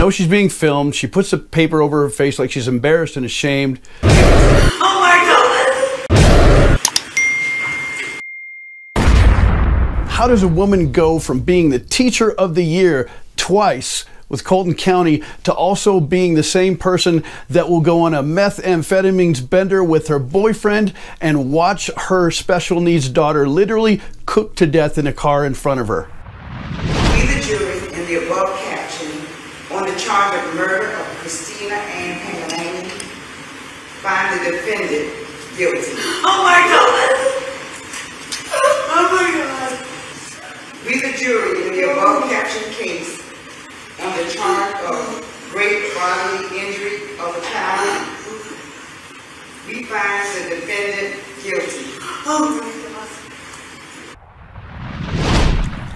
knows she's being filmed. She puts the paper over her face like she's embarrassed and ashamed. Oh my God! How does a woman go from being the teacher of the year twice with Colleton County to also being the same person that will go on a methamphetamines bender with her boyfriend and watch her special needs daughter literally cook to death in a car in front of her? We, the jury, in the above caption, on the charge of murder of Rita Pangalangan, find the defendant guilty. Oh my God! Oh my God! We, the jury, in the above captioned case, on the charge of great bodily injury of a child, we find the defendant guilty. Oh my God!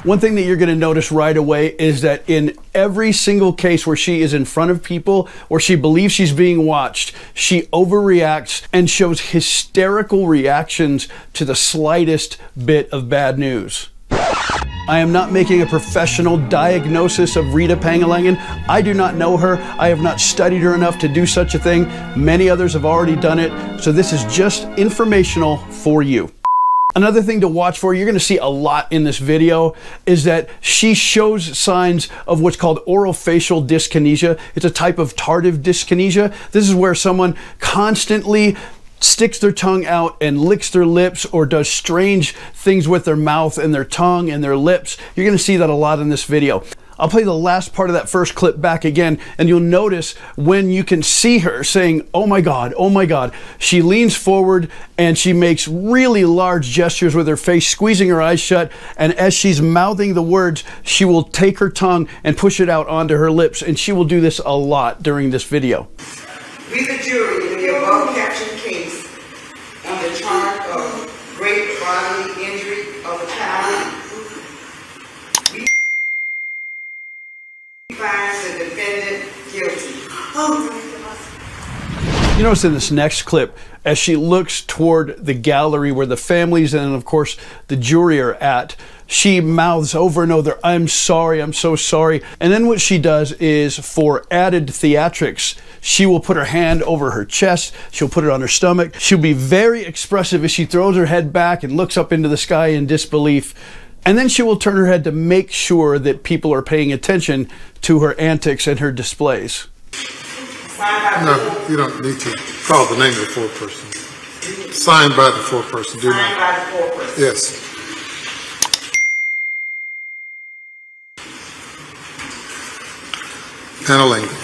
One thing that you're going to notice right away is that in every single case where she is in front of people or she believes she's being watched, she overreacts and shows hysterical reactions to the slightest bit of bad news. I am not making a professional diagnosis of Rita Pangalangan. I do not know her. I have not studied her enough to do such a thing. Many others have already done it. So this is just informational for you. Another thing to watch for, you're going to see a lot in this video, is that she shows signs of what's called orofacial dyskinesia. It's a type of tardive dyskinesia. This is where someone constantly sticks their tongue out and licks their lips or does strange things with their mouth and their tongue and their lips. You're going to see that a lot in this video. I'll play the last part of that first clip back again, and you'll notice when you can see her saying, oh my God, oh my God. She leans forward and she makes really large gestures with her face, squeezing her eyes shut, and as she's mouthing the words, she will take her tongue and push it out onto her lips, and she will do this a lot during this video. We, the jury, in the above captioned case, on the charge of great bodily injury of a child, we find the defendant guilty. Oh my God. You notice in this next clip, as she looks toward the gallery where the families and of course the jury are at, she mouths over and over, I'm sorry, I'm so sorry. And then what she does is, for added theatrics, she will put her hand over her chest, she'll put it on her stomach, she'll be very expressive as she throws her head back and looks up into the sky in disbelief. And then she will turn her head to make sure that people are paying attention to her antics and her displays. No, you don't need to call the name of the foreperson. Signed by the foreperson. Do not. Signed by the foreperson. Yes. Pangalangan.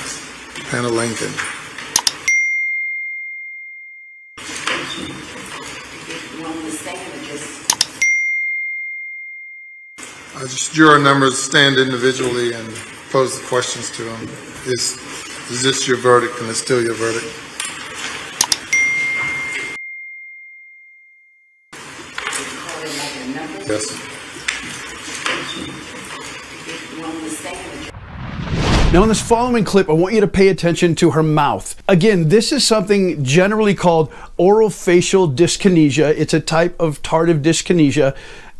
Just juror numbers, stand individually and pose the questions to them. Is this your verdict, and it's still your verdict? Yes. Now in this following clip, I want you to pay attention to her mouth. Again, this is something generally called orofacial dyskinesia. It's a type of tardive dyskinesia.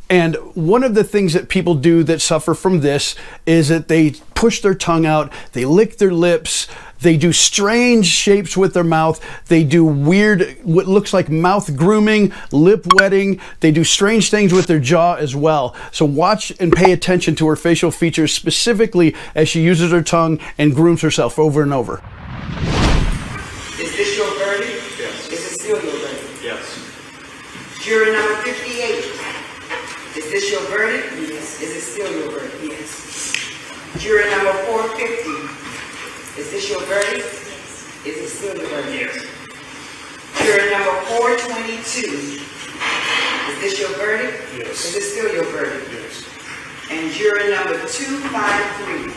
And one of the things that people do that suffer from this is that they push their tongue out, they lick their lips, they do strange shapes with their mouth, they do weird, what looks like mouth grooming, lip wetting, they do strange things with their jaw as well. So watch and pay attention to her facial features, specifically as she uses her tongue and grooms herself over and over. Is this your verdict? Yes. Is it still your verdict? Yes. Juror number 58. Is this your verdict? Yes. Is it still your verdict? Yes. Juror number 450. Is this your verdict? Yes. Is it still your verdict? Yes. Juror number 422. Is this your verdict? Yes. Is it still your verdict? Yes. And juror number 253.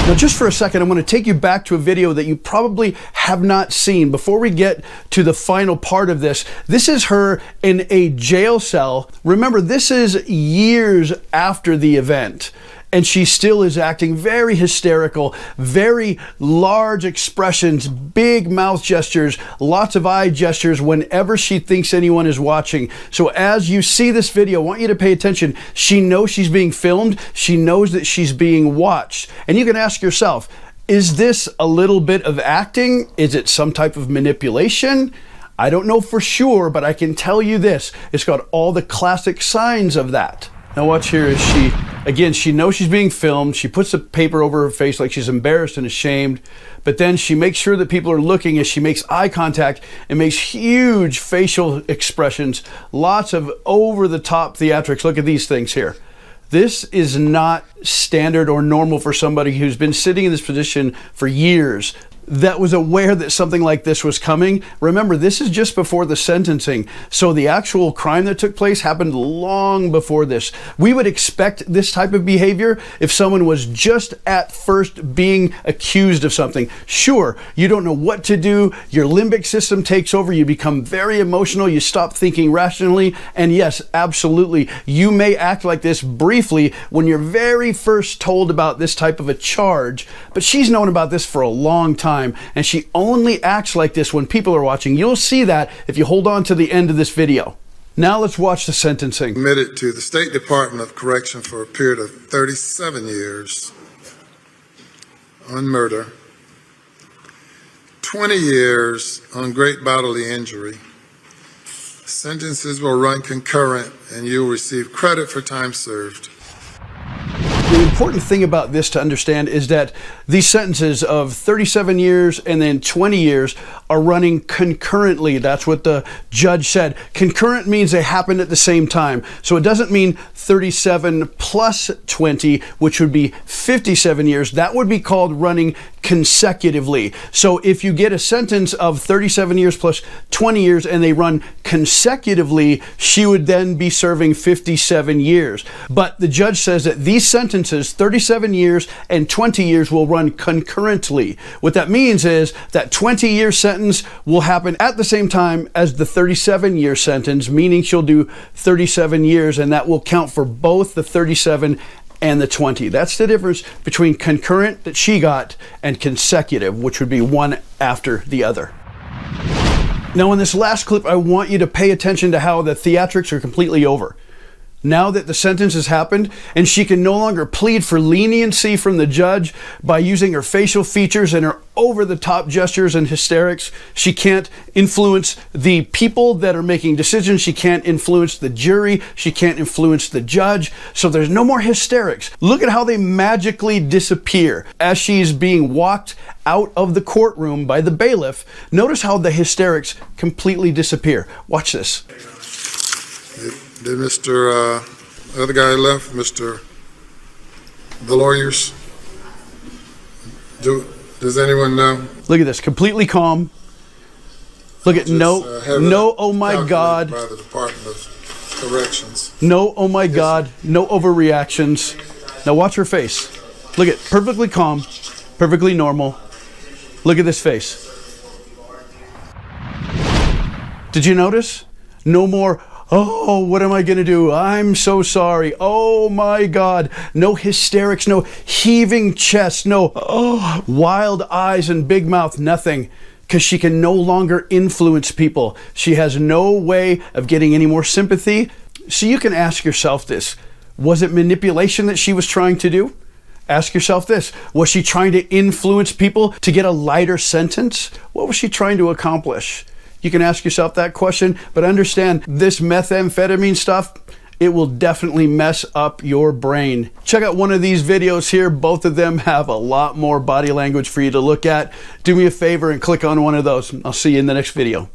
Now just for a second, I'm going to take you back to a video that you probably have not seen. Before we get to the final part of this, this is her in a jail cell. Remember, this is years after the event. and she still is acting very hysterical, very large expressions, big mouth gestures, lots of eye gestures whenever she thinks anyone is watching. So as you see this video, I want you to pay attention. She knows she's being filmed. She knows that she's being watched. And you can ask yourself, is this a little bit of acting? Is it some type of manipulation? I don't know for sure, but I can tell you this. It's got all the classic signs of that. Now watch here as she, again, she knows she's being filmed. She puts the paper over her face like she's embarrassed and ashamed, but then she makes sure that people are looking as she makes eye contact and makes huge facial expressions, lots of over-the-top theatrics. Look at these things here. This is not standard or normal for somebody who's been sitting in this position for years, that was aware that something like this was coming. Remember, this is just before the sentencing. So the actual crime that took place happened long before this. We would expect this type of behavior if someone was just at first being accused of something. Sure, you don't know what to do. Your limbic system takes over. You become very emotional. You stop thinking rationally. And yes, absolutely, you may act like this briefly when you're very first told about this type of a charge. But she's known about this for a long time. And she only acts like this when people are watching. You'll see that if you hold on to the end of this video. Now let's watch the sentencing. Admitted to the State Department of Correction for a period of 37 years on murder, 20 years on great bodily injury. Sentences will run concurrent and you'll receive credit for time served. The important thing about this to understand is that these sentences of 37 years and then 20 years are running concurrently. That's what the judge said. Concurrent means they happened at the same time. So it doesn't mean 37 plus 20, which would be 57 years. That would be called running consecutively. So if you get a sentence of 37 years plus 20 years and they run consecutively, she would then be serving 57 years. But the judge says that these sentences, 37 years and 20 years, will run concurrently. What that means is that 20-year sentence will happen at the same time as the 37-year sentence, meaning she'll do 37 years, and that will count for both the 37 and the 20. That's the difference between concurrent that she got and consecutive, which would be one after the other. Now in this last clip, I want you to pay attention to how the theatrics are completely over. Now that the sentence has happened and she can no longer plead for leniency from the judge by using her facial features and her over-the-top gestures and hysterics, she can't influence the people that are making decisions. She can't influence the jury. She can't influence the judge. So there's no more hysterics. Look at how they magically disappear as she's being walked out of the courtroom by the bailiff. Notice how the hysterics completely disappear. Watch this. Did Mr. The other guy left, the lawyers? Does anyone know? Look at this, completely calm. Look at no, oh my God. By the Department of Corrections. No, oh my God, no overreactions. Now watch her face. Look at, perfectly calm, perfectly normal. Look at this face. Did you notice? No more, oh, what am I going to do? I'm so sorry. Oh my God. No hysterics, no heaving chest, no wild eyes and big mouth, nothing. Because she can no longer influence people. She has no way of getting any more sympathy. So you can ask yourself this. Was it manipulation that she was trying to do? Ask yourself this. Was she trying to influence people to get a lighter sentence? What was she trying to accomplish? You can ask yourself that question, but understand this methamphetamine stuff, it will definitely mess up your brain. Check out one of these videos here. Both of them have a lot more body language for you to look at. Do me a favor and click on one of those. I'll see you in the next video.